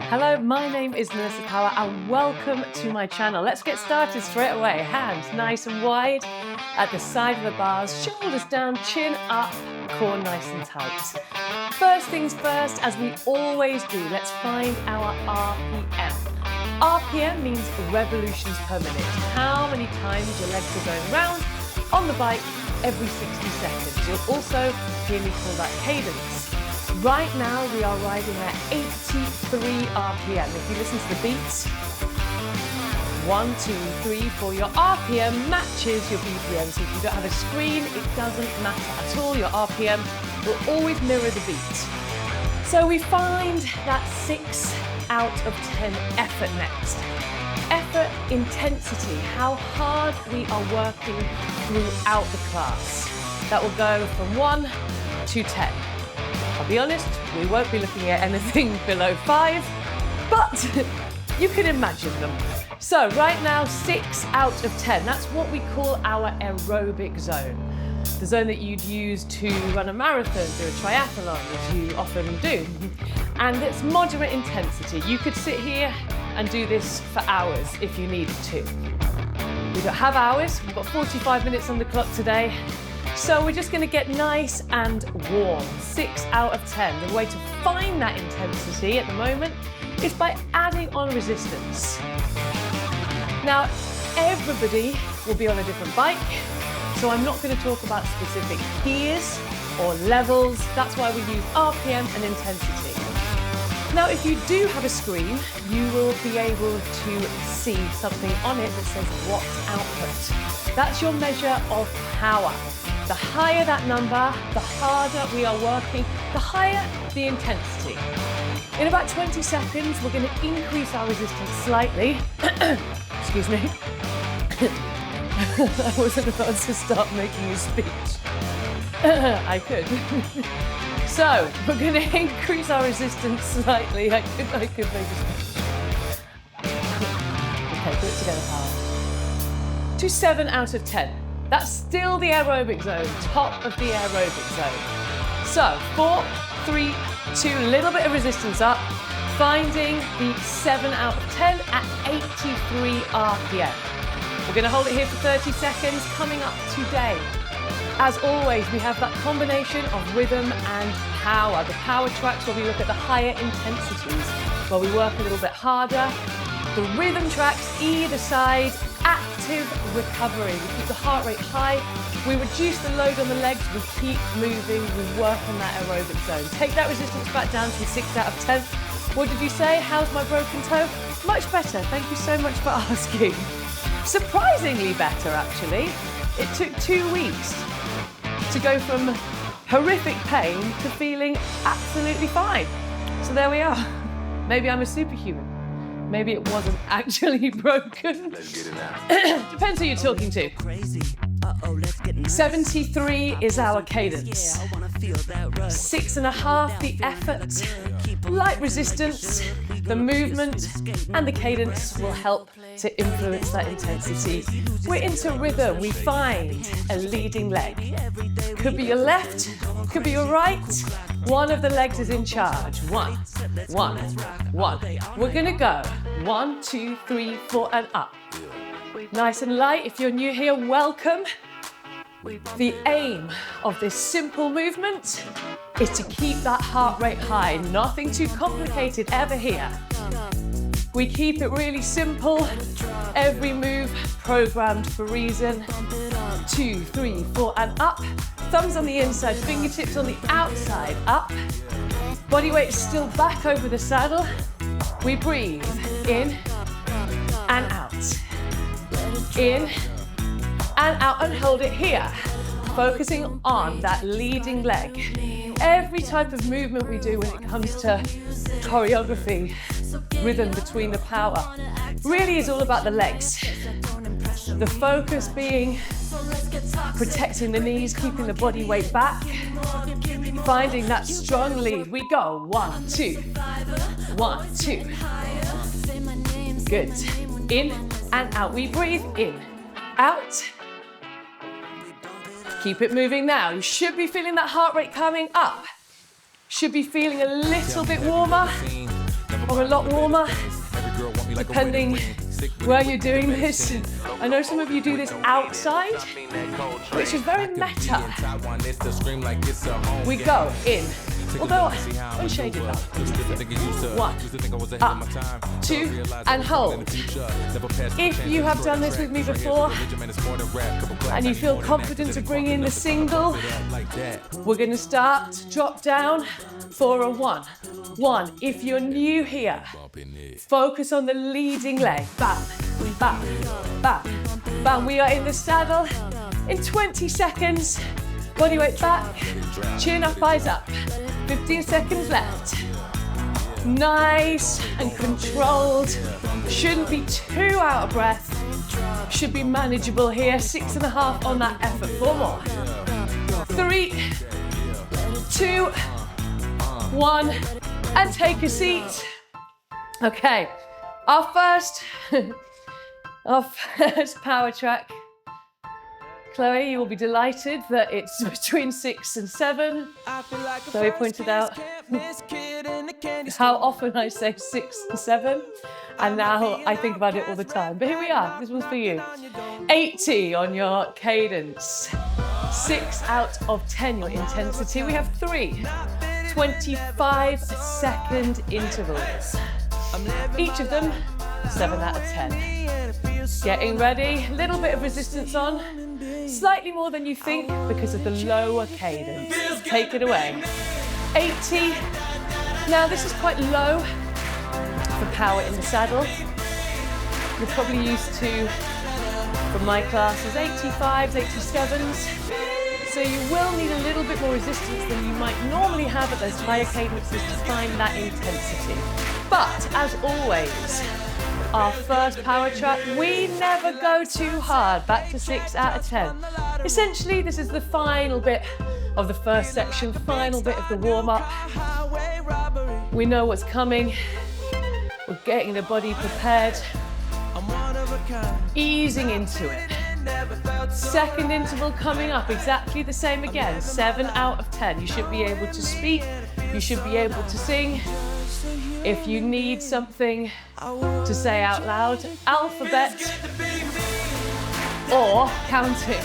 Hello, my name is Melissa Power and welcome to my channel. Let's get started straight away. Hands nice and wide at the side of the bars, shoulders down, chin up, core nice and tight. First things first, as we always do, let's find our RPM. RPM means revolutions per minute. How many times your legs are going round on the bike every 60 seconds. You'll also hear me call that cadence. Right now we are riding at 83 RPM. If you listen to the beats, 1, 2, 3, 4, your RPM matches your BPM. So if you don't have a screen, it doesn't matter at all. Your RPM will always mirror the beat. So we find that 6 out of 10 effort next. Effort intensity, how hard we are working throughout the class. That will go from 1 to 10. I'll be honest, we won't be looking at anything below 5, but you can imagine them. So right now, 6 out of 10. That's what we call our aerobic zone. The zone that you'd use to run a marathon, do a triathlon, as you often do. And it's moderate intensity. You could sit here and do this for hours if you needed to. We don't have hours, we've got 45 minutes on the clock today. So we're just going to get nice and warm. 6 out of 10. The way to find that intensity at the moment is by adding on resistance. Now, everybody will be on a different bike, so I'm not going to talk about specific gears or levels. That's why we use RPM and intensity. Now, if you do have a screen, you will be able to see something on it that says watt output. That's your measure of power. The higher that number, the harder we are working, the higher the intensity. In about 20 seconds, we're going to increase our resistance slightly. Excuse me. I wasn't about to start making a speech. I could. So, we're going to increase our resistance slightly. I could make a speech. Okay, put it together, Power. To 7 out of 10. That's still the aerobic zone, top of the aerobic zone. So, 4, 3, 2, a little bit of resistance up, finding the 7 out of 10 at 83 RPM. We're going to hold it here for 30 seconds, coming up today. As always, we have that combination of rhythm and power. The power tracks where we look at the higher intensities, where we work a little bit harder. The rhythm tracks either side, active recovery. We keep the heart rate high, we reduce the load on the legs, we keep moving, we work on that aerobic zone. Take that resistance back down to 6 out of 10. What did you say? How's my broken toe? Much better, thank you so much for asking. Surprisingly better, actually. It took 2 weeks to go from horrific pain to feeling absolutely fine. So there we are. Maybe I'm a superhuman. Maybe it wasn't actually broken. Depends who you're talking to. 73 is our cadence. 6.5 the effort, light resistance, the movement, and the cadence will help to influence that intensity. We're into rhythm. We find a leading leg. Could be your left, could be your right. One of the legs is in charge. 1, 1, 1. We're gonna go 1, 2, 3, 4, and up. Nice and light. If you're new here, welcome. The aim of this simple movement is to keep that heart rate high. Nothing too complicated ever here. We keep it really simple. Every move programmed for reason. 2, 3, 4, and up. Thumbs on the inside, fingertips on the outside, up. Body weight still back over the saddle. We breathe in and out. In and out, and hold it here. Focusing on that leading leg. Every type of movement we do when it comes to choreography, rhythm between the power, really is all about the legs. The focus being protecting the knees, keeping the body weight back, finding that strong lead. We go 1, 2, 1, 2. Good. In and out. We breathe in, out. Keep it moving now. You should be feeling that heart rate coming up. Should be feeling a little bit warmer. or a lot warmer, depending where you're doing this. I know some of you do this outside, which is very meta. We go in, although unshaded up. 1, up, 2, and hold. If you have done this with me before and you feel confident to bring in the single, we're going to start to drop down for a 1. 1. If you're new here, focus on the leading leg. Bam, bam, bam, bam. We are in the saddle in 20 seconds. Body weight back, chin up, eyes up. 15 seconds left. Nice and controlled. Shouldn't be too out of breath. Should be manageable here. 6.5 on that effort. 4 more. 3, 2, 1, and take a seat. Okay, our first power track. Chloe, you will be delighted that it's between 6 and 7. Chloe pointed out how often I say 6 and 7, and now I think about it all the time. But here we are, this one's for you. 80 on your cadence. 6 out of 10 your intensity. We have 3 25-second intervals. Each of them 7 out of 10. Getting ready, little bit of resistance on. Slightly more than you think because of the lower cadence. Take it away. 80. Now this is quite low for power in the saddle. You're probably used to, from my classes, 85s, 87s. So you will need a little bit more resistance than you might normally have at those higher cadences to find that intensity. But as always, our first power track, we never go too hard, back to 6 out of 10. Essentially, this is the final bit of the first section, final bit of the warm-up. We know what's coming. We're getting the body prepared, easing into it. Second interval coming up, exactly the same again, 7 out of 10. You should be able to speak, you should be able to sing. If you need something to say out loud, alphabet or counting.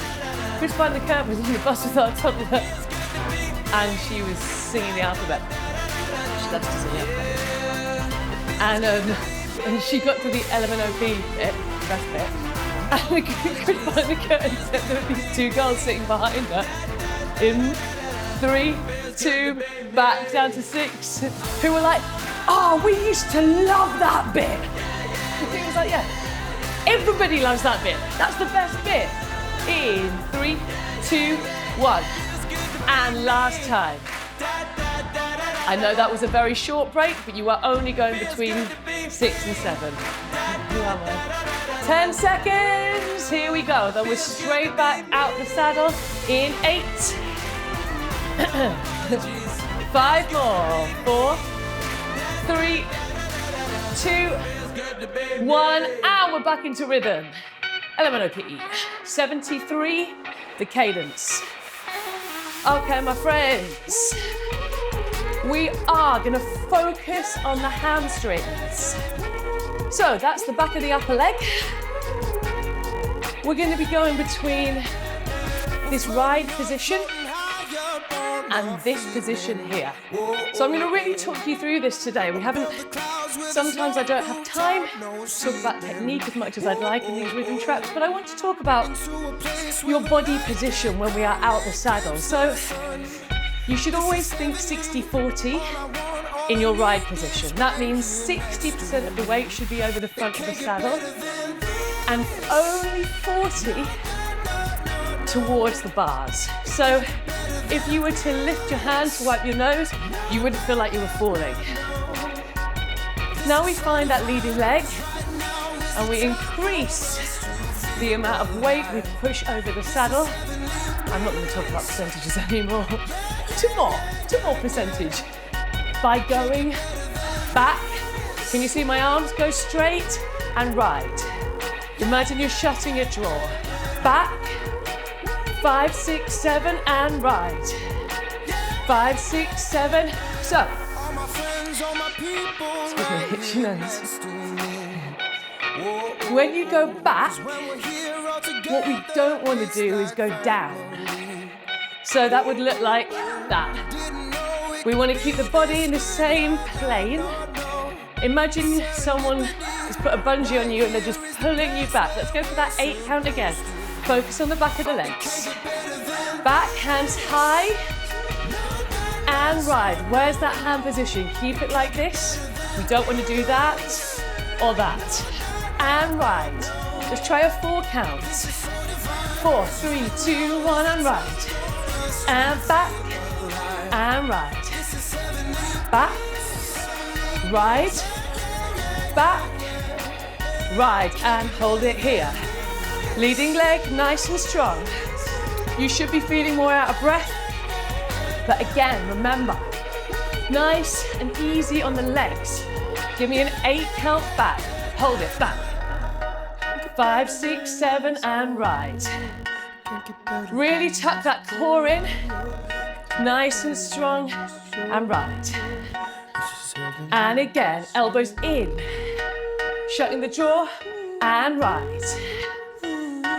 Chris Van der Kerk was on the bus with our toddler and she was singing the alphabet. She loves to sing the alphabet. And she got to the LMNOP bit, the best bit, and Chris Van der Kerk said there were these 2 girls sitting behind her in 3, 2, back down to 6, who were like, oh, we used to love that bit. And he was like, yeah, everybody loves that bit. That's the best bit. In 3, 2, 1. And last time. I know that was a very short break, but you are only going between 6 and 7. 10 seconds. Here we go. Then we're straight back out the saddle in 8. 5 more. 4, 3, 2, 1, and we're back into rhythm. LMNOP, 73, the cadence. Okay, my friends, we are going to focus on the hamstrings. So that's the back of the upper leg. We're going to be going between this ride position and this position here. So I'm going to really talk you through this today. Sometimes I don't have time to talk about technique as much as I'd like in these rhythm tracks, but I want to talk about your body position when we are out the saddle. So you should always think 60-40 in your ride position. That means 60% of the weight should be over the front of the saddle and only 40 towards the bars. So if you were to lift your hand to wipe your nose, you wouldn't feel like you were falling. Now we find that leading leg and we increase the amount of weight we push over the saddle. I'm not going to talk about percentages anymore. Two more percentage. By going back, can you see my arms go straight and right? Imagine you're shutting your jaw. Back, 5, 6, 7, and right. 5, 6, 7. So Excuse me, itchy nose. When you go back, what we don't want to do is go down. So that would look like that. We want to keep the body in the same plane. Imagine someone has put a bungee on you and they're just pulling you back. Let's go for that 8 count again. Focus on the back of the legs. Back, hands high, and ride. Where's that hand position? Keep it like this. We don't want to do that or that. And ride. Let's try a 4 count. 4, 3, 2, 1, and ride. And back, and ride. Back, ride, back, ride, and hold it here. Leading leg, nice and strong. You should be feeling more out of breath, but again, remember, nice and easy on the legs. Give me an 8 count back. Hold it, back. 5, 6, 7, and ride. Really tuck that core in, nice and strong, and ride. And again, elbows in, shutting the jaw, and ride.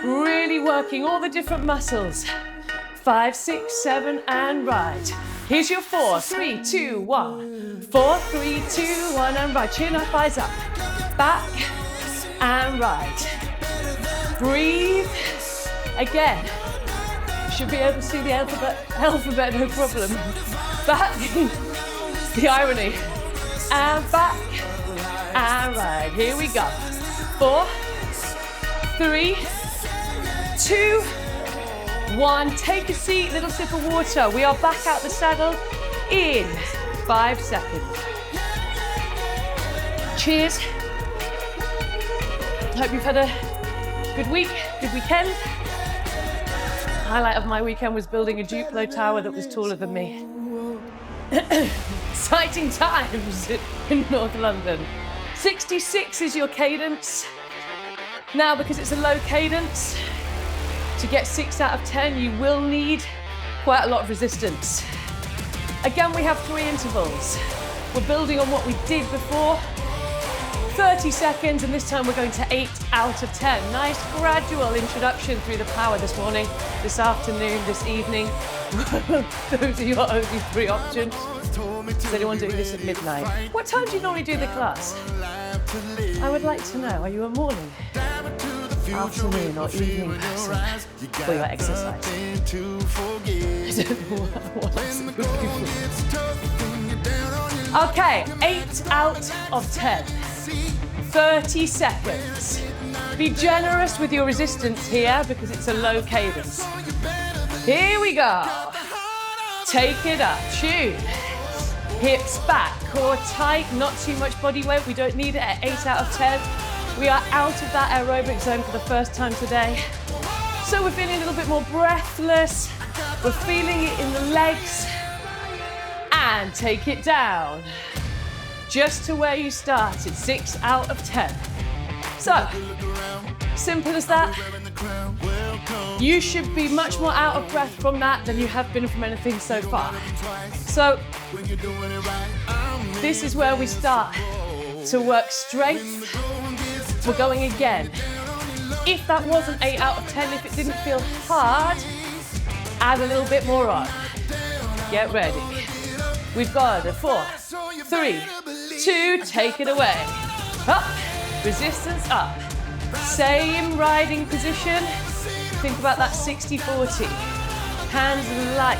Really working all the different muscles. 5, 6, 7, and ride. Here's your 4, 3, 2, 1. 4, 3, 2, 1, and ride. Chin up, eyes up. Back, and ride. Breathe. Again. You should be able to see the alphabet, no problem. Back. The irony. And back, and ride. Here we go. 4, 3, 2, 1. Take a seat, little sip of water. We are back out the saddle in 5 seconds. Cheers. Hope you've had a good week, good weekend. Highlight of my weekend was building a Duplo tower that was taller than me. Exciting times in North London. 66 is your cadence. Now, because it's a low cadence, to get 6 out of 10, you will need quite a lot of resistance. Again, we have 3 intervals. We're building on what we did before. 30 seconds, and this time we're going to 8 out of 10. Nice gradual introduction through the power this morning, this afternoon, this evening. Those are your only 3 options. Is anyone doing this at midnight? What time do you normally do the class? I would like to know. Are you a morning, afternoon, or evening person for your exercise? I don't know what else it would be for. Okay, 8 out of 10. 30 seconds. Be generous with your resistance here because it's a low cadence. Here we go. Take it up, tune. Hips back, core tight, not too much body weight. We don't need it at 8 out of 10. We are out of that aerobic zone for the first time today. So we're feeling a little bit more breathless. We're feeling it in the legs. And take it down. Just to where you started, 6 out of 10. So, simple as that. You should be much more out of breath from that than you have been from anything so far. So, this is where we start to work strength. We're going again. If that wasn't 8 out of 10, if it didn't feel hard, add a little bit more on. Get ready. We've got a 4, 3, 2, take it away. Up, resistance up. Same riding position. Think about that 60-40. Hands light.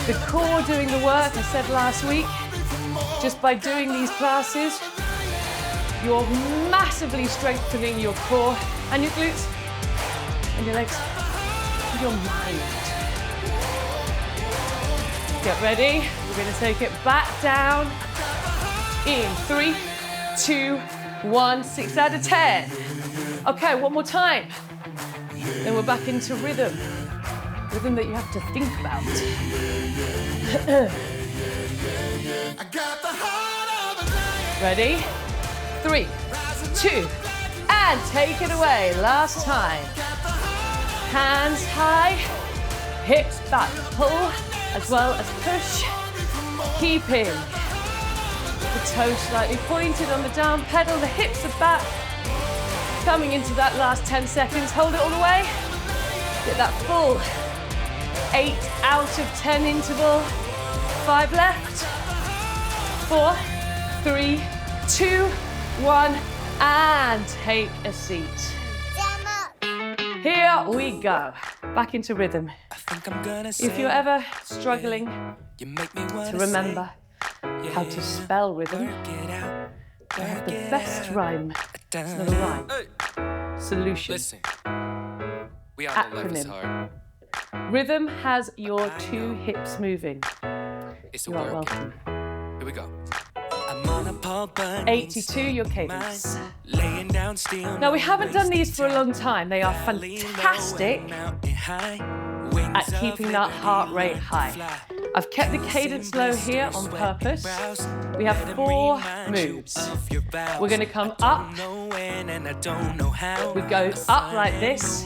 The core doing the work, I said last week. Just by doing these classes, you're massively strengthening your core and your glutes and your legs and your mind. Get ready. We're going to take it back down. In 3, 2, 1, 6 out of 10. Okay, one more time. Then we're back into rhythm. Rhythm that you have to think about. Ready? 3, 2, and take it away. Last time. Hands high, hips back, pull, as well as push. Keeping the toes slightly pointed on the down pedal, the hips are back. Coming into that last 10 seconds, hold it all the way. Get that full 8 out of 10 interval. 5 left. 4, 3, 2, 1, and take a seat. Here we go. Back into rhythm. If you're ever struggling to remember how to spell rhythm, I have the best rhyme. It's not a rhyme. Solution. Listen, we all know life is hard. Rhythm has your 2 hips moving. It's a You are workout. welcome. Here we go. 82, your cadence. Now, we haven't done these for a long time. They are fantastic at keeping that heart rate high. I've kept the cadence low here on purpose. We have 4 moves. We're going to come up. We go up like this.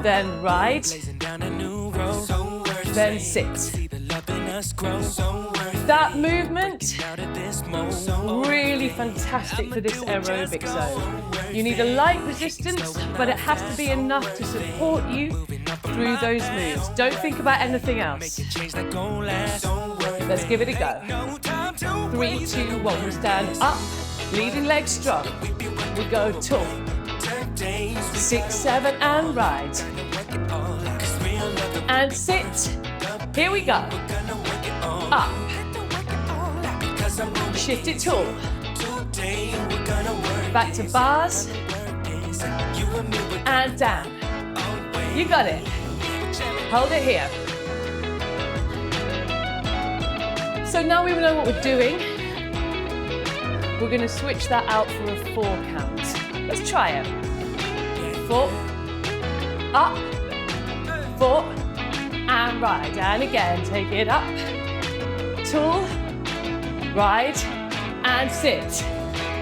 Then ride. Then sit. That movement, really fantastic for this aerobic zone. You need a light resistance, but it has to be enough to support you through those moves. Don't think about anything else. Let's give it a go. 3, 2, 1. We stand up, leading leg strong. We go tall. 6, 7, and ride. And sit. Here we go. Up. Shift it tall. Back to bars. And down. You got it. Hold it here. So now we know what we're doing. We're going to switch that out for a 4 count. Let's try it. 4. Up. 4. And ride. And again, take it up. Tall. Ride. And sit.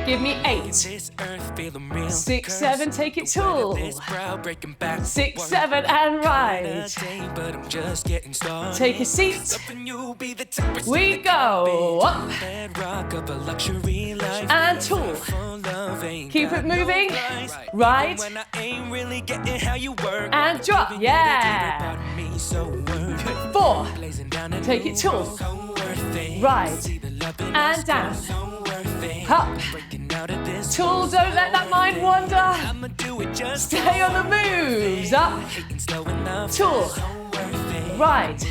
Give me 8. 6, 7, take it tall. 6, 7, and ride. Take a seat. We go up. And tall. Keep it moving. Ride. And drop. Yeah. 4. Take it tall. Ride. And down. Up. Tall, don't let that mind wander. Stay on the moves. Up. Tall. Ride.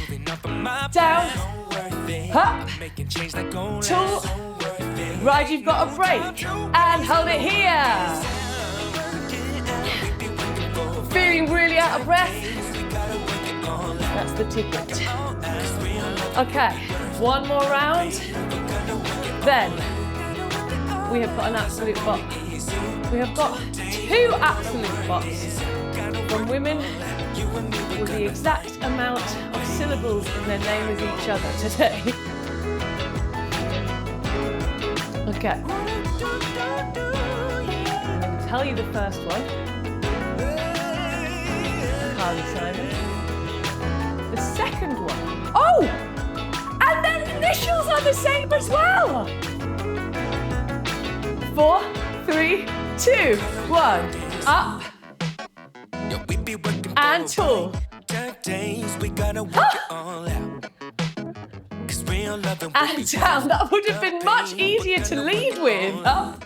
Down. Up. Tall. Ride, you've got a break. And hold it here. Feeling really out of breath? That's the ticket. Okay, 1 more round. Then we have got an absolute bop. We have got 2 absolute bops from women with the exact amount of syllables in their name as each other today. Okay. I'm going to tell you the first one. Carly Simon. The second one. Oh! And their initials are the same as well! 4, 3, 2, 1. Up. And tall. And down. That would have been much easier to lead with. Up.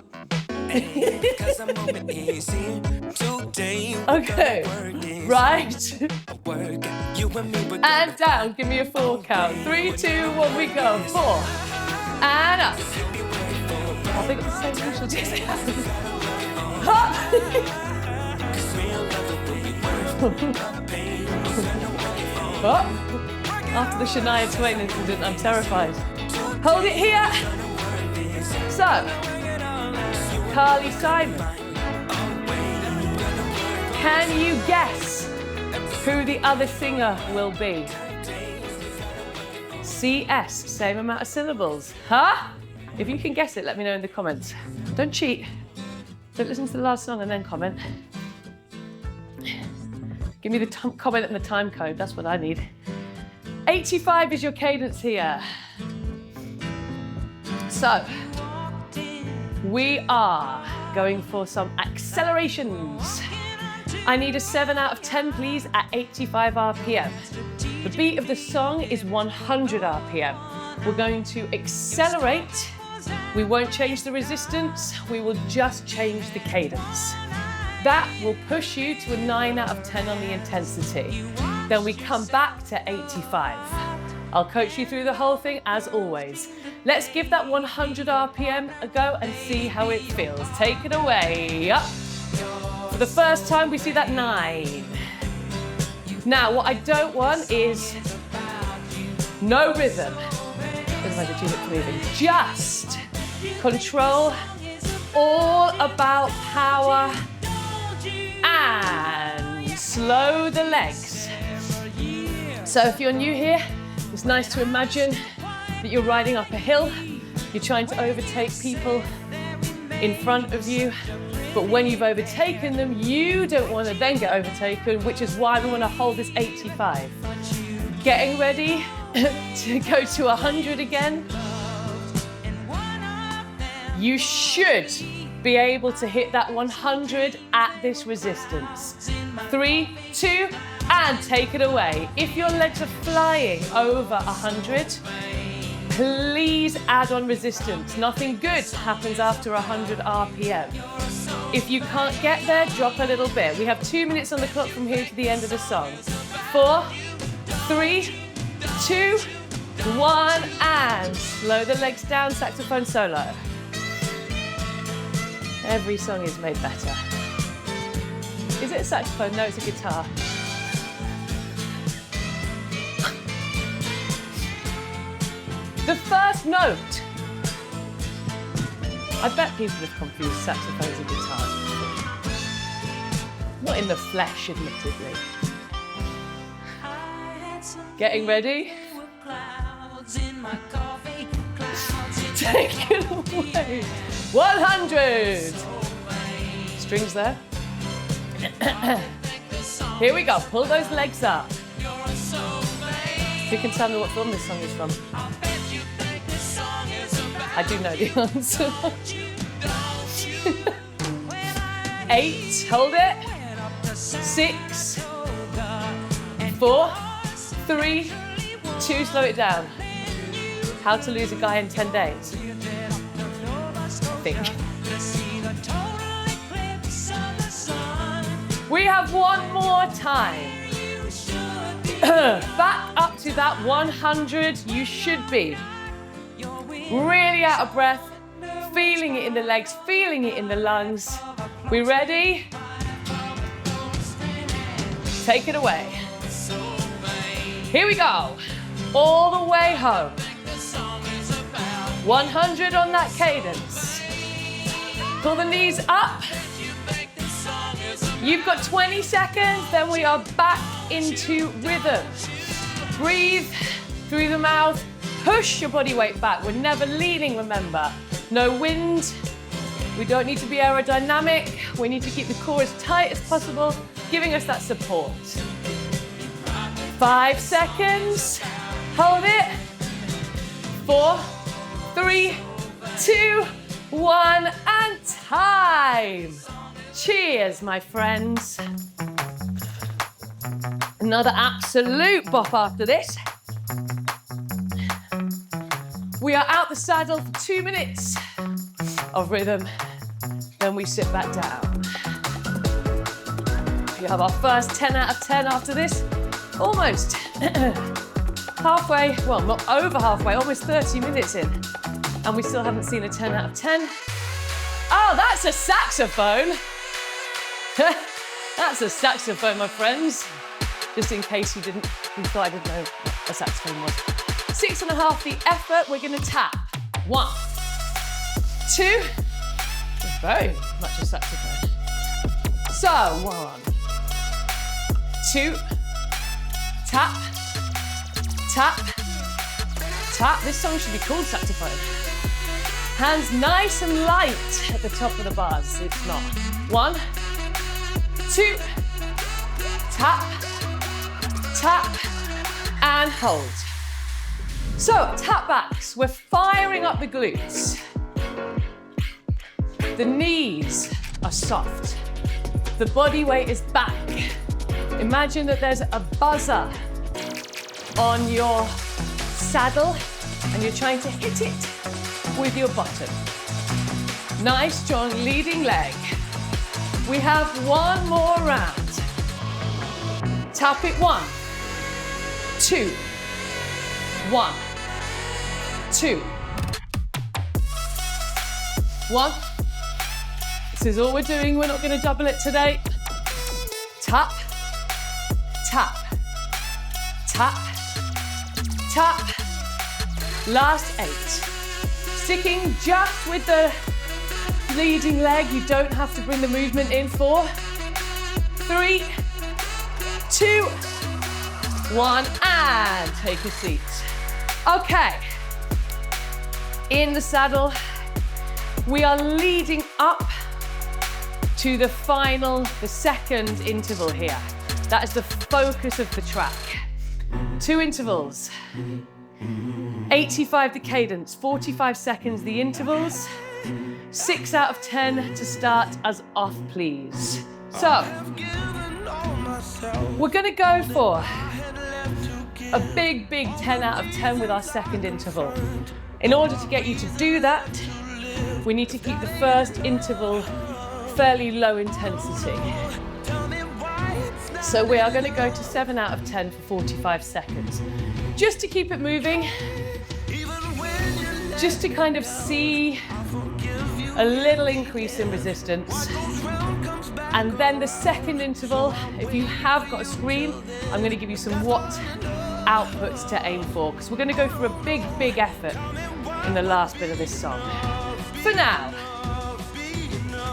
Okay. Right. And down. Give me a 4 count. 3, 2, 1, we go. 4. And up. I think it's the same initial just up. Up. After the Shania Twain incident, I'm terrified. Hold it here. So, Carly Simon. Can you guess who the other singer will be? CS, same amount of syllables. Huh? If you can guess it, let me know in the comments. Don't cheat. Don't listen to the last song and then comment. Give me the comment and the time code, that's what I need. 85 is your cadence here. So, we are going for some accelerations. I need a 7 out of 10, please, at 85 RPM. The beat of the song is 100 RPM. We're going to accelerate. We won't change the resistance. We will just change the cadence. That will push you to a 9 out of 10 on the intensity. Then we come back to 85. I'll coach you through the whole thing as always. Let's give that 100 RPM a go and see how it feels. Take it away. Up. For the first time, we see that 9. Now, what I don't want is no rhythm. Doesn't matter too much moving. Just control, all about power, and slow the legs. So if you're new here, it's nice to imagine that you're riding up a hill. You're trying to overtake people in front of you. But when you've overtaken them, you don't want to then get overtaken, which is why we want to hold this 85. Getting ready to go to 100 again. You should be able to hit that 100 at this resistance. 3, 2, and take it away. If your legs are flying over 100, please add on resistance. Nothing good happens after 100 RPM. If you can't get there, drop a little bit. We have 2 minutes on the clock from here to the end of the song. 4, 3, 2, 1, and slow the legs down, saxophone solo. Every song is made better. Is it a saxophone? No, it's a guitar. The first note. I bet people have confused saxophones and guitars before. Not in the flesh, admittedly. Getting ready? Take it away. 100. Strings there. Here we go. Pull those legs up. Who can tell me what film this song is from? I do know the answer. 8, hold it. 6, 4, 3, 2, slow it down. How to lose a guy in 10 days. I think. We have one more time. Back up to that 100 you should be. Really out of breath, feeling it in the legs, feeling it in the lungs. We ready? Take it away. Here we go. All the way home. 100 on that cadence. Pull the knees up. You've got 20 seconds, then we are back into rhythm. Breathe through the mouth. Push your body weight back. We're never leaning, remember. No wind. We don't need to be aerodynamic. We need to keep the core as tight as possible, giving us that support. 5 seconds. Hold it. 4, 3, 2, 1, and time. Cheers, my friends. Another absolute bop after this. We are out the saddle for 2 minutes of rhythm, then we sit back down. We have our first 10 out of 10 after this. Almost halfway, well, not over halfway, almost 30 minutes in. And we still haven't seen a 10 out of 10. Oh, that's a saxophone. That's a saxophone, my friends. Just in case you thought I didn't know what a saxophone was. 6.5 the effort, we're gonna tap. 1, 2, very much a saxophone. So, 1, 2, tap, tap, tap. This song should be called saxophone. Hands nice and light at the top of the bars. It's not. 1, 2, tap, tap, and hold. So, tap backs, we're firing up the glutes. The knees are soft. The body weight is back. Imagine that there's a buzzer on your saddle and you're trying to hit it with your bottom. Nice, strong leading leg. We have one more round. Tap it 1, 2, 1, 2, 1. This is all we're doing. We're not going to double it today. Tap, tap, tap, tap. Last 8. Sticking just with the leading leg. You don't have to bring the movement in. 4, 3, 2, 1, and take a seat. Okay. In the saddle, we are leading up to the final, the second interval here. That is the focus of the track. 2 intervals. 85 the cadence, 45 seconds the intervals. 6 out of 10 to start us off, please. So, we're gonna go for a big 10 out of 10 with our second interval. In order to get you to do that, we need to keep the first interval fairly low intensity. So we are going to go to 7 out of 10 for 45 seconds. Just to keep it moving, just to kind of see a little increase in resistance. And then the second interval, if you have got a screen, I'm going to give you some watt outputs to aim for, because we're going to go for a big effort in the last bit of this song. For now,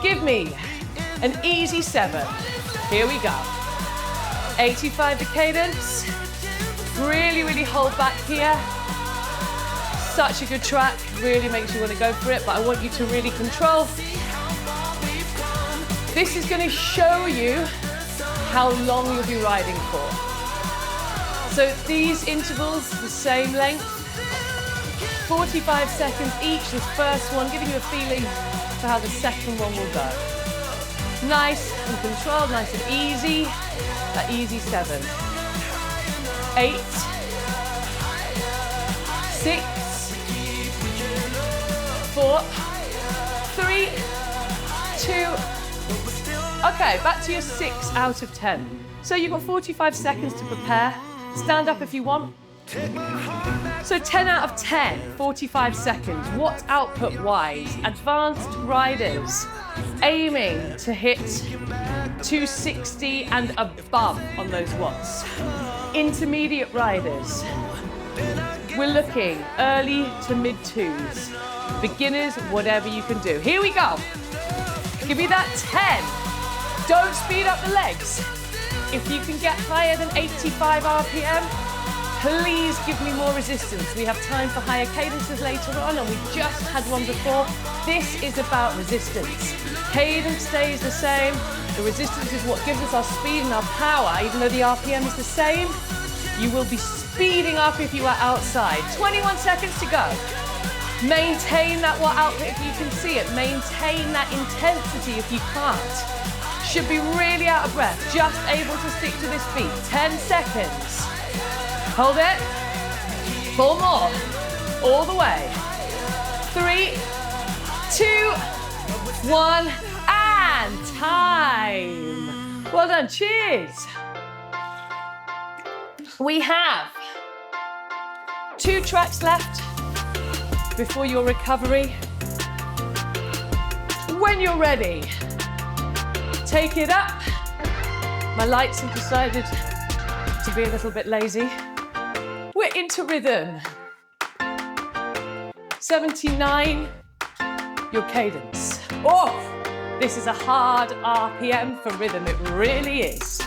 give me an easy 7. Here we go. 85 the cadence. Really hold back here. Such a good track. Really makes you want to go for it, but I want you to really control. This is going to show you how long you'll be riding for. So these intervals, the same length. 45 seconds each, this first one, giving you a feeling for how the second one will go. Nice and controlled, nice and easy. That easy 7. 8, 6, 4, 3, 2. Okay, back to your 6 out of 10. So you've got 45 seconds to prepare. Stand up if you want. So 10 out of 10, 45 seconds. Watt output wise, advanced riders aiming to hit 260 and above on those watts. Intermediate riders, we're looking early to mid 2s. Beginners, whatever you can do. Here we go. Give me that 10. Don't speed up the legs. If you can get higher than 85 RPM, please give me more resistance. We have time for higher cadences later on, and we just had one before. This is about resistance. Cadence stays the same. The resistance is what gives us our speed and our power. Even though the RPM is the same, you will be speeding up if you are outside. 21 seconds to go. Maintain that watt output if you can see it. Maintain that intensity if you can't. Should be really out of breath, just able to stick to this beat. 10 seconds. Hold it. 4 more. All the way. 3, 2, 1, and time. Well done, cheers. We have 2 tracks left before your recovery. When you're ready, take it up. My lights have decided to be a little bit lazy. We're into rhythm. 79, your cadence. Oh, this is a hard RPM for rhythm, it really is.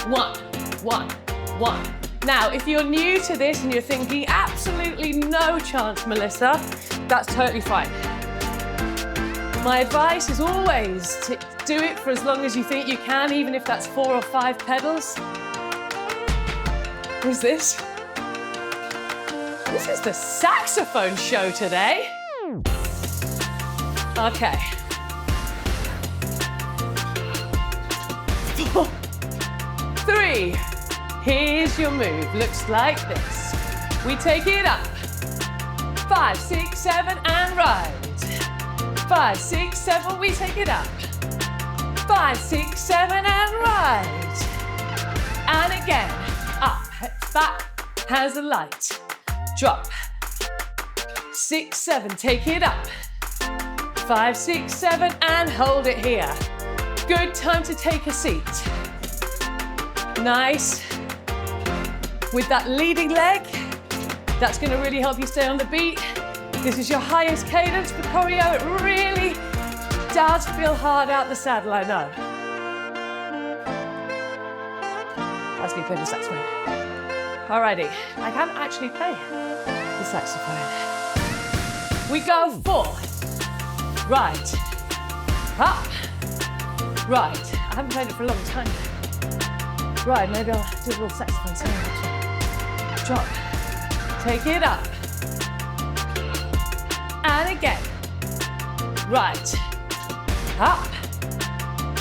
1, 1, 1. Now, if you're new to this and you're thinking, absolutely no chance, Melissa, that's totally fine. My advice is always to do it for as long as you think you can, even if that's 4 or 5 pedals. Who's this? This is the saxophone show today. Okay. 4, 3. Here's your move. Looks like this. We take it up. 5, 6, 7, and right. 5, 6, 7, we take it up. 5, 6, 7, and right. And again, up, back, hands are light. Drop. 6, 7, take it up. 5, 6, 7, and hold it here. Good time to take a seat. Nice. With that leading leg, that's going to really help you stay on the beat. This is your highest cadence for choreo. It really does feel hard out the saddle, I know. That's me playing the saxophone. Alrighty, I can actually play the saxophone. We go 4. Right. Up. Right. I haven't played it for a long time. Right, maybe I'll do a little saxophone solo. Drop. Take it up. And again. Right. Up.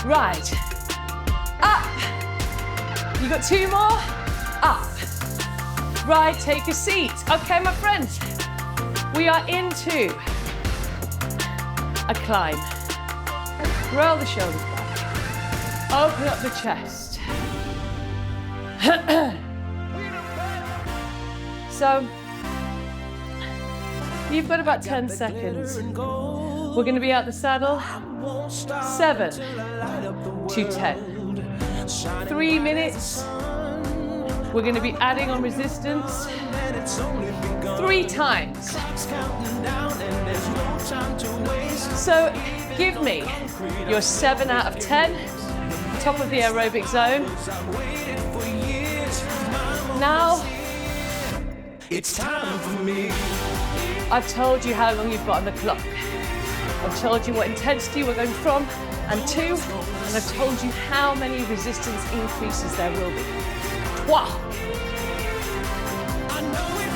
Right. Up. You got 2 more? Up. Right, take a seat. Okay, my friends. We are into a climb. Roll the shoulders back. Open up the chest. So, you've got about 10 seconds. We're going to be out the saddle. 7 to 10. 3 minutes. We're going to be adding on resistance 3 times. So give me your 7 out of 10, top of the aerobic zone. Now, it's time for me. I've told you how long you've got on the clock. I've told you what intensity we're going from and to, and I've told you how many resistance increases there will be. Wow.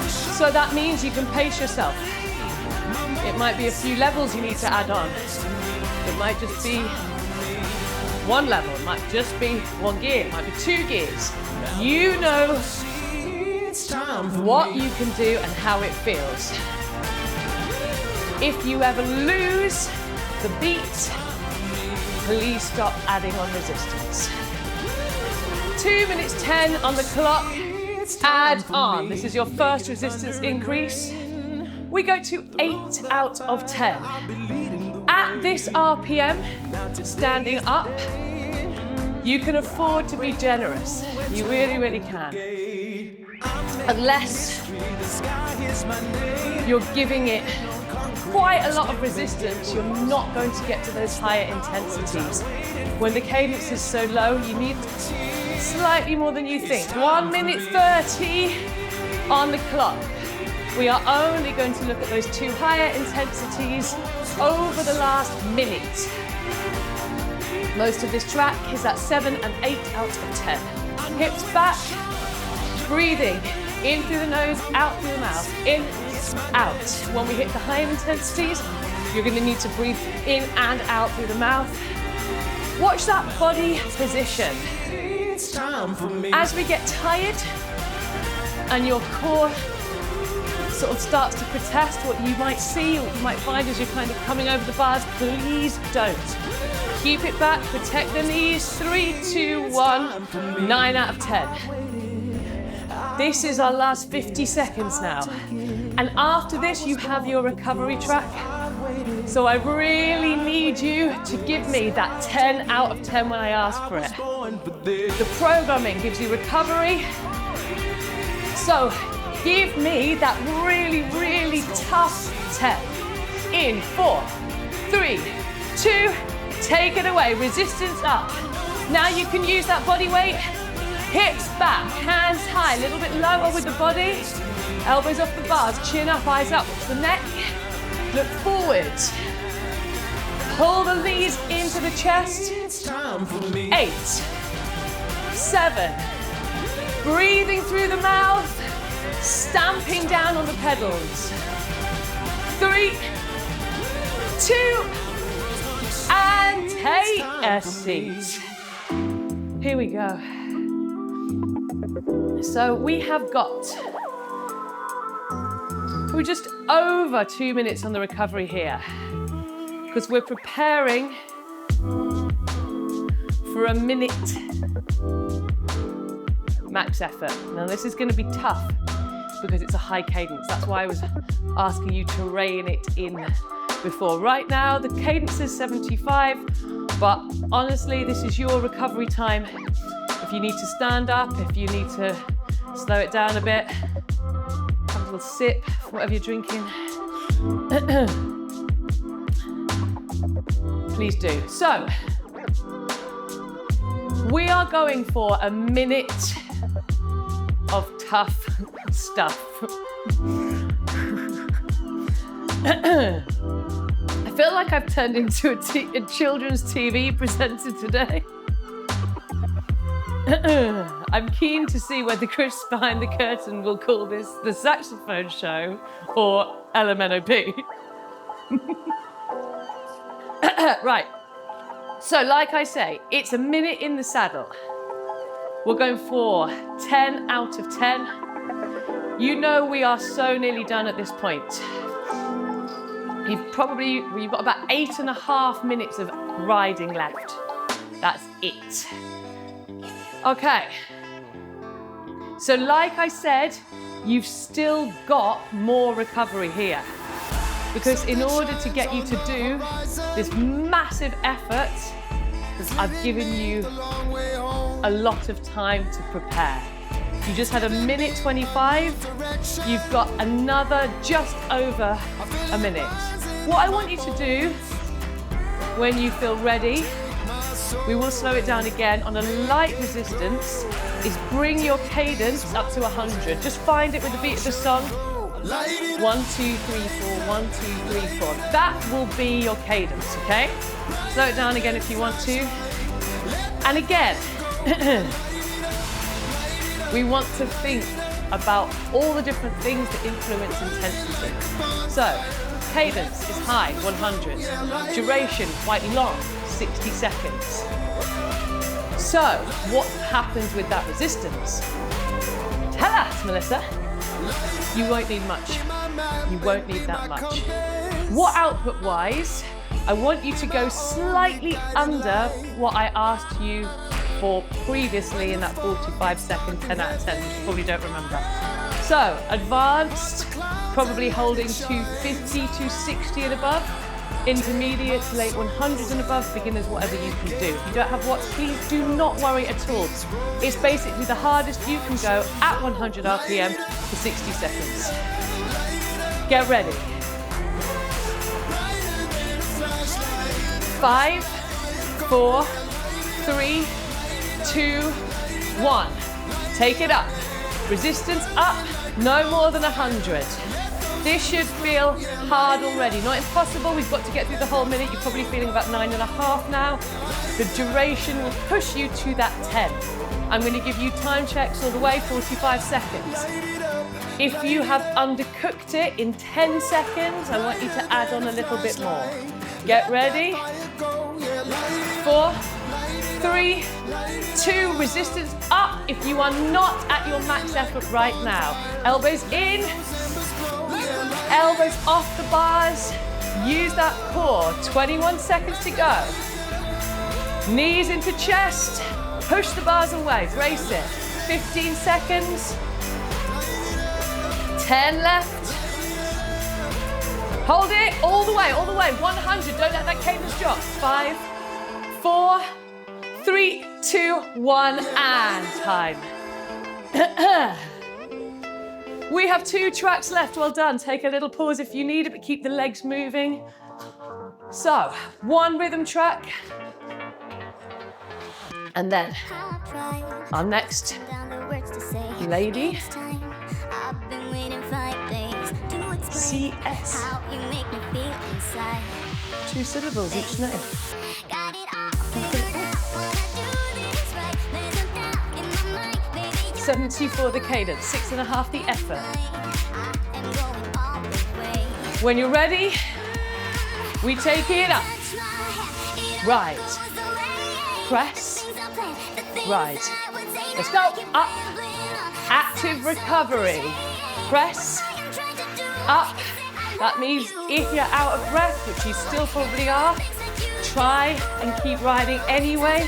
So that means you can pace yourself. It might be a few levels you need to add on. It might just be 1 level, it might just be 1 gear, it might be 2 gears. You know what you can do and how it feels. If you ever lose the beat, please stop adding on resistance. 2 minutes 10 on the clock. Add on. This is your first resistance increase. We go to 8 out of 10. At this RPM, standing up, you can afford to be generous. You really, really can. Unless you're giving it quite a lot of resistance, you're not going to get to those higher intensities. When the cadence is so low, you need slightly more than you think. 1 minute 30 on the clock. We are only going to look at those 2 higher intensities over the last minute. Most of this track is at 7 and 8 out of 10. Hips back, breathing in through the nose, out through the mouth, in, out. When we hit the higher intensities, you're going to need to breathe in and out through the mouth. Watch that body position. As we get tired and your core sort of starts to protest what you might see, or what you might find as you're kind of coming over the bars, please don't. Keep it back, protect the knees. 3, 2, 1, 9 out of 10. This is our last 50 seconds now. And after this, you have your recovery track. So I really need you to give me that 10 out of 10 when I ask for it. The programming gives you recovery. So give me that really, really tough 10. In 4, 3, 2, take it away. Resistance up. Now you can use that body weight. Hips back, hands high, a little bit lower with the body. Elbows off the bars, chin up, eyes up. Watch the neck. Look forward. Pull the knees into the chest. 8, 7. Breathing through the mouth. Stamping down on the pedals. 3, 2, and take a seat. Here we go. So we're just over 2 minutes on the recovery here because we're preparing for a minute max effort. Now this is going to be tough because it's a high cadence. That's why I was asking you to rein it in before. Right now the cadence is 75, but honestly this is your recovery time. If you need to stand up, if you need to slow it down a bit, have a little sip, whatever you're drinking, please do. So, we are going for a minute of tough stuff. I feel like I've turned into a children's TV presenter today. I'm keen to see whether Chris behind the curtain will call this the saxophone show or LMNOP. Right, so like I say, it's a minute in the saddle. We're going for 10 out of 10. You know we are so nearly done at this point. We've got about 8.5 minutes of riding left. That's it. Okay, so like I said, you've still got more recovery here because in order to get you to do this massive effort, I've given you a lot of time to prepare. You just had a minute 25, you've got another just over a minute. What I want you to do when you feel ready, we will slow it down again on a light resistance, is bring your cadence up to 100. Just find it with the beat of the song. 1, 2, 3, 4, 1, 2, 3, 4. That will be your cadence, okay? Slow it down again if you want to. And again, we want to think about all the different things that influence intensity. So, cadence is high, 100. Duration, quite long, 60 seconds. So, what happens with that resistance? Tell us, Melissa. You won't need much. You won't need that much. What output-wise, I want you to go slightly under what I asked you for previously in that 45-second 10 out of 10, which you probably don't remember. So, advanced, probably holding 250, 260 and above. Intermediate to late 100s and above, beginners, whatever you can do. If you don't have watts, please do not worry at all. It's basically the hardest you can go at 100 RPM for 60 seconds. Get ready. 5, 4, 3, 2, 1. Take it up. Resistance up, no more than 100. This should feel hard already. Not impossible, we've got to get through the whole minute. You're probably feeling about 9.5 now. The duration will push you to that 10. I'm going to give you time checks all the way, 45 seconds. If you have undercooked it in 10 seconds, I want you to add on a little bit more. Get ready. 4, 3, 2, resistance up if you are not at your max effort right now. Elbows in. Elbows off the bars, use that core, 21 seconds to go. Knees into chest, push the bars away, brace it. 15 seconds, 10 left. Hold it all the way, 100, don't let that cadence drop. 5, 4, 3, 2, 1, and time. We have 2 tracks left, well done. Take a little pause if you need it, but keep the legs moving. So, 1 rhythm track. And then, our next lady, CS. 2 syllables each name. 70 for the cadence, 6.5 the effort. When you're ready, we take it up. Right. Press. Right. Let's go. Up. Active recovery. Press. Up. That means if you're out of breath, which you still probably are, try and keep riding anyway.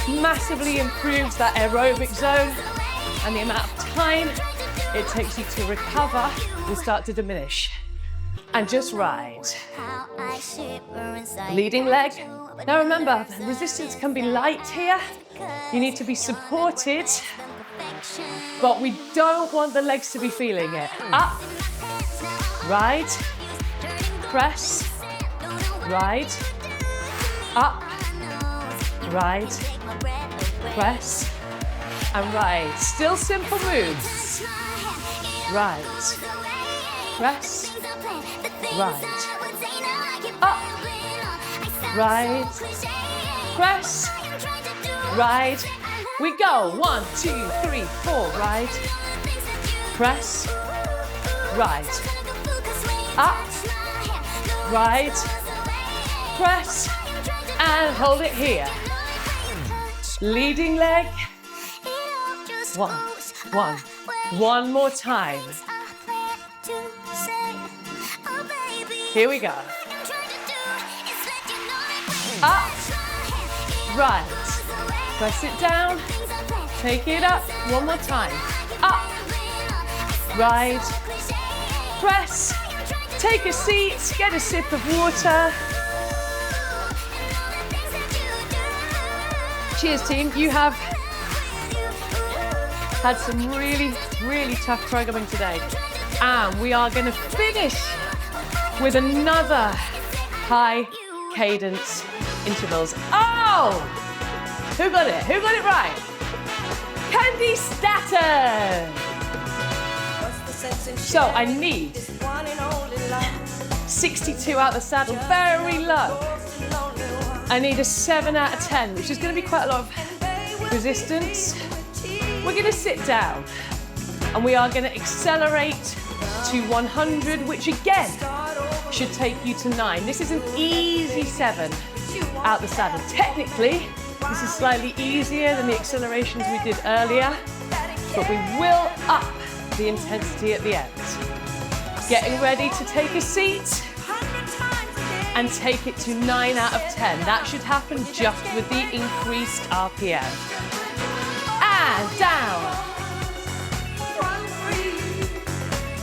Massively improves that aerobic zone, and the amount of time it takes you to recover will start to diminish. And just ride. Leading leg. Now remember, resistance can be light here. You need to be supported, but we don't want the legs to be feeling it. Up, ride, press, ride, up, ride, press, and ride. Still simple moves. Ride, press, ride, up, ride, press, ride. We go. 1, 2, 3, 4. Ride, press, ride, up, ride, press, and hold it here. Leading leg. 1, 1. One more time. Here we go. Up, right. Press it down. Take it up. One more time. Up, right. Press. Take a seat. Get a sip of water. Cheers, team. You have had some really, really tough programming today. And we are going to finish with another high cadence intervals. Oh! Who got it? Who got it right? Candy Staton! So I need 62 out the saddle, very low. I need a 7 out of 10, which is going to be quite a lot of resistance. We're going to sit down and we are going to accelerate to 100, which again should take you to 9. This is an easy 7 out the saddle. Technically, this is slightly easier than the accelerations we did earlier, but we will up the intensity at the end. Getting ready to take a seat and take it to 9 out of 10. That should happen just with the increased RPM. And down.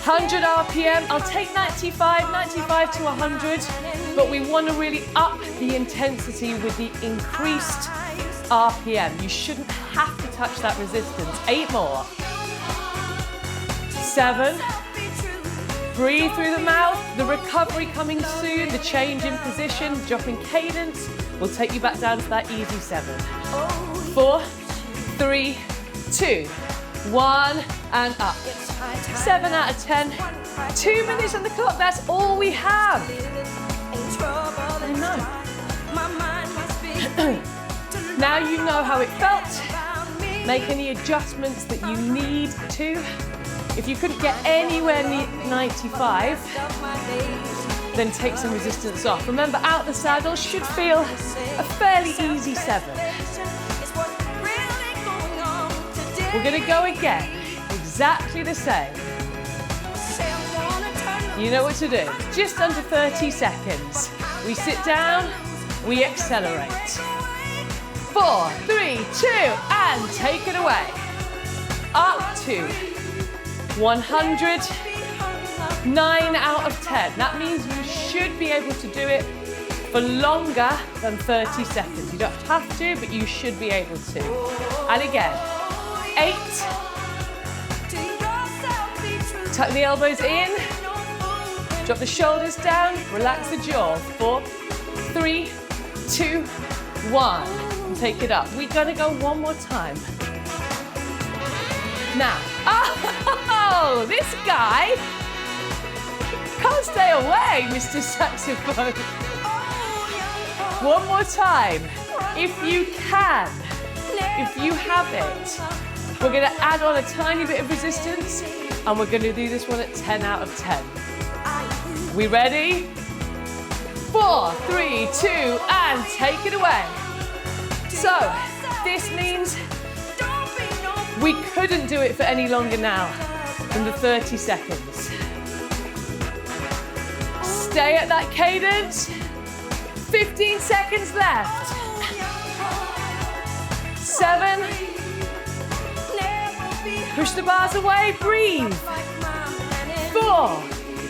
100 RPM, I'll take 95 to 100, but we want to really up the intensity with the increased RPM. You shouldn't have to touch that resistance. 8 more. 7. Breathe through the mouth. The recovery coming soon, the change in position, dropping cadence will take you back down to that easy 7. 4, 3, 2, 1, and up. 7 out of 10. 2 minutes on the clock, that's all we have. I know. Now you know how it felt. Make any adjustments that you need to. If you couldn't get anywhere near 95, then take some resistance off. Remember, out the saddle should feel a fairly easy 7. We're going to go again, exactly the same. You know what to do. Just under 30 seconds. We sit down, we accelerate. 4, 3, 2, and take it away. Up to 100, 9 out of 10. That means you should be able to do it for longer than 30 seconds. You don't have to, but you should be able to. And again, 8. Tuck the elbows in. Drop the shoulders down. Relax the jaw. 4, 3, 2, 1. And take it up. We're going to go one more time. Now, oh, this guy can't stay away, Mr. Saxophone. One more time, if you can, if you have it. We're gonna add on a tiny bit of resistance, and we're gonna do this one at 10 out of 10. We ready? 4, 3, 2, and take it away. So, this means we couldn't do it for any longer now than the 30 seconds. Stay at that cadence. 15 seconds left. 7. Push the bars away, breathe. 4,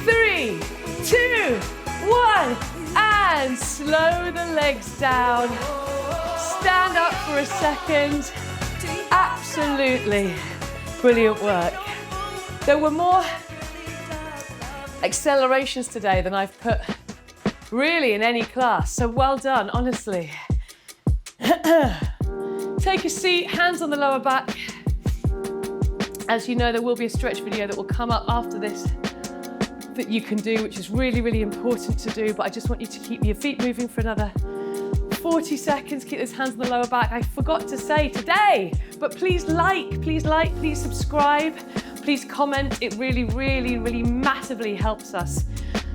3, 2, 1, and slow the legs down. Stand up for a second. Absolutely brilliant work. There were more accelerations today than I've put really in any class, so well done, honestly. Take a seat, hands on the lower back. As you know, there will be a stretch video that will come up after this that you can do, which is really, really important to do, but I just want you to keep your feet moving for another 40 seconds. Keep those hands on the lower back. I forgot to say today, but please please subscribe, please comment. It really, really, really massively helps us.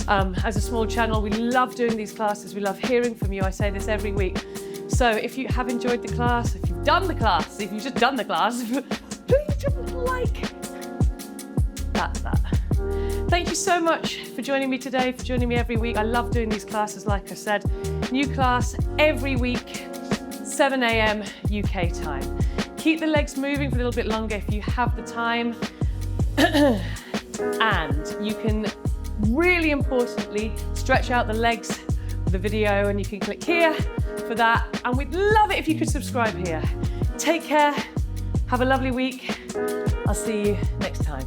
As a small channel, we love doing these classes. We love hearing from you. I say this every week. So if you have enjoyed the class, if you've done the class, if you've just done the class, please just like. That's that. Thank you so much for joining me today, for joining me every week. I love doing these classes, like I said. New class every week, 7 a.m. UK time. Keep the legs moving for a little bit longer if you have the time. And you can really importantly stretch out the legs with the video, and you can click here for that. And we'd love it if you could subscribe here. Take care. Have a lovely week. I'll see you next time.